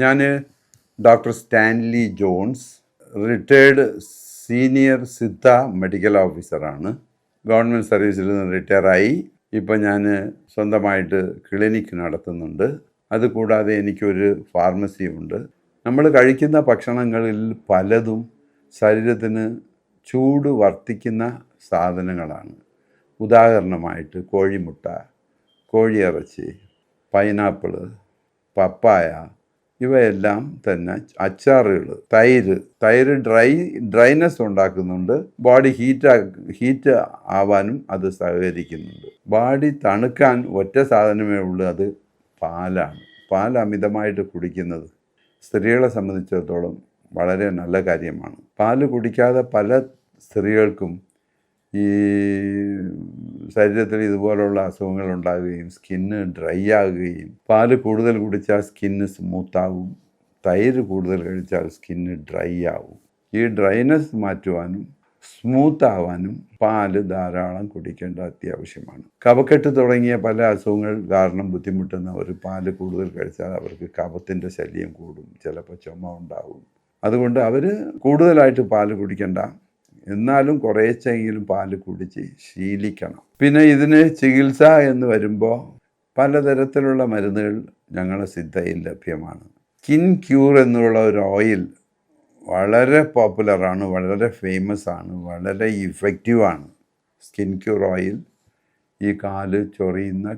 ഞാൻ doctor Stanley Jones, retired senior Siddha medical ഓഫീസറാണ്. Government സർവീസിൽ നിന്ന് റിട്ടയറായി. ഇപ്പം ഞാൻ സ്വന്തമായിട്ട് ക്ലിനിക്ക് നടത്തുന്നുണ്ട്. അതുകൂടാതെ എനിക്കൊരു ഫാർമസിയുണ്ട്. നമ്മൾ കഴിക്കുന്ന ഭക്ഷണങ്ങളിൽ പലതും ശരീരത്തിന് ചൂട് വർദ്ധിക്കുന്ന സാധനങ്ങളാണ്. ഉദാഹരണമായിട്ട് കോഴിമുട്ട, കോഴിയിറച്ചി, പൈനാപ്പിൾ, പപ്പായ, ഇവയെല്ലാം തന്നെ, അച്ചാറുകൾ, തൈര് ഡ്രൈനെസ് ഉണ്ടാക്കുന്നുണ്ട്. ബോഡി ഹീറ്റ് ആവാനും അത് സഹകരിക്കുന്നുണ്ട്. ബോഡി തണുക്കാൻ ഒറ്റ സാധനമേ ഉള്ളൂ, അത് പാലാണ്. പാൽ അമിതമായിട്ട് കുടിക്കുന്നത് സ്ത്രീകളെ സംബന്ധിച്ചിടത്തോളം വളരെ നല്ല കാര്യമാണ്. പാല് കുടിക്കാതെ പല സ്ത്രീകൾക്കും ഈ ശരീരത്തിൽ ഇതുപോലുള്ള അസുഖങ്ങൾ ഉണ്ടാകുകയും സ്കിന്ന് ഡ്രൈ ആകുകയും, പാല് കൂടുതൽ കുടിച്ചാൽ സ്കിന്ന് സ്മൂത്താവും, തൈര് കൂടുതൽ കഴിച്ചാൽ സ്കിന്ന് ഡ്രൈ ആവും. ഈ ഡ്രൈനെസ് മാറ്റുവാനും സ്മൂത്ത് ആവാനും പാല് ധാരാളം കുടിക്കേണ്ട അത്യാവശ്യമാണ്. കഫക്കെട്ട് തുടങ്ങിയ പല അസുഖങ്ങൾ കാരണം ബുദ്ധിമുട്ടുന്നവർ പാല് കൂടുതൽ കഴിച്ചാൽ അവർക്ക് കഫത്തിൻ്റെ ശല്യം കൂടും, ചിലപ്പോൾ ചുമ ഉണ്ടാവും. അതുകൊണ്ട് അവർ കൂടുതലായിട്ട് പാല് കുടിക്കേണ്ട, എന്നാലും കുറേച്ചെങ്കിലും പാല് കുടിച്ച് ശീലിക്കണം. പിന്നെ ഇതിന് ചികിത്സ എന്ന് വരുമ്പോൾ പലതരത്തിലുള്ള മരുന്നുകൾ ഞങ്ങളുടെ സിദ്ധയിൽ ലഭ്യമാണ്. സ്കിൻ ക്യൂർ എന്നുള്ള ഒരു ഓയിൽ വളരെ പോപ്പുലറാണ്, വളരെ ഫേമസ് ആണ്, വളരെ ഇഫക്റ്റീവാണ്. സ്കിൻ ക്യൂർ ഓയിൽ ഈ കാല് ചൊറിയുന്ന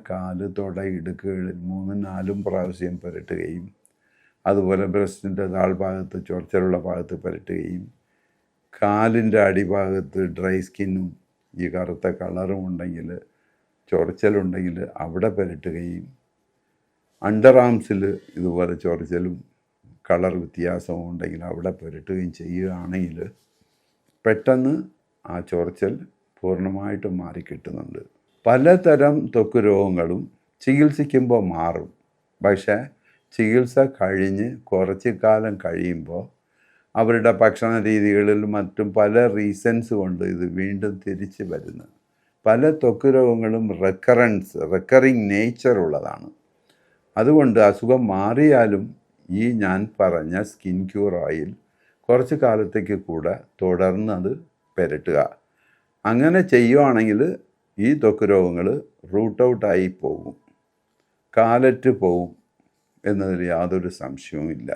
തുട, ഇടുക്കുകളിൽ 3-4 പ്രാവശ്യം പുരട്ടുകയും, അതുപോലെ ബ്രസ്റ്റിൻ്റെ താഴ്ഭാഗത്ത് ചൊറിച്ചിലുള്ള ഭാഗത്ത് പുരട്ടുകയും, കാലിൻ്റെ അടിഭാഗത്ത് ഡ്രൈ സ്കിന്നും ഈ കറുത്ത കളറും ഉണ്ടെങ്കിൽ, ചൊറിച്ചലുണ്ടെങ്കിൽ അവിടെ പുരട്ടുകയും, അണ്ടർ ആംസിൽ ഇതുപോലെ ചൊറിച്ചലും കളർ വ്യത്യാസവും ഉണ്ടെങ്കിൽ അവിടെ പുരട്ടുകയും ചെയ്യുകയാണെങ്കിൽ പെട്ടെന്ന് ആ ചൊറിച്ചൽ പൂർണ്ണമായിട്ടും മാറിക്കിട്ടുന്നുണ്ട്. പലതരം ത്വക്ക് രോഗങ്ങളും ചികിത്സിക്കുമ്പോൾ മാറും. പക്ഷേ ചികിത്സ കഴിഞ്ഞ് കുറച്ച് കാലം കഴിയുമ്പോൾ അവരുടെ ഭക്ഷണ രീതികളിലും മറ്റും പല റീസൺസ് കൊണ്ട് ഇത് വീണ്ടും തിരിച്ച് വരുന്നു. പല ത്വക്ക് രോഗങ്ങളും റെക്കറിങ് നേച്ചർ ഉള്ളതാണ്. അതുകൊണ്ട് അസുഖം മാറിയാലും ഈ ഞാൻ പറഞ്ഞ സ്കിൻ ക്യൂർ ഓയിൽ കുറച്ച് കാലത്തേക്ക് കൂടെ തുടർന്ന് അത് പുരട്ടുക. അങ്ങനെ ചെയ്യുവാണെങ്കിൽ ഈ ത്വക്ക് രോഗങ്ങൾ റൂട്ട് ഔട്ടായി പോകും, കാലറ്റ് പോകും എന്നതിൽ യാതൊരു സംശയവും ഇല്ല.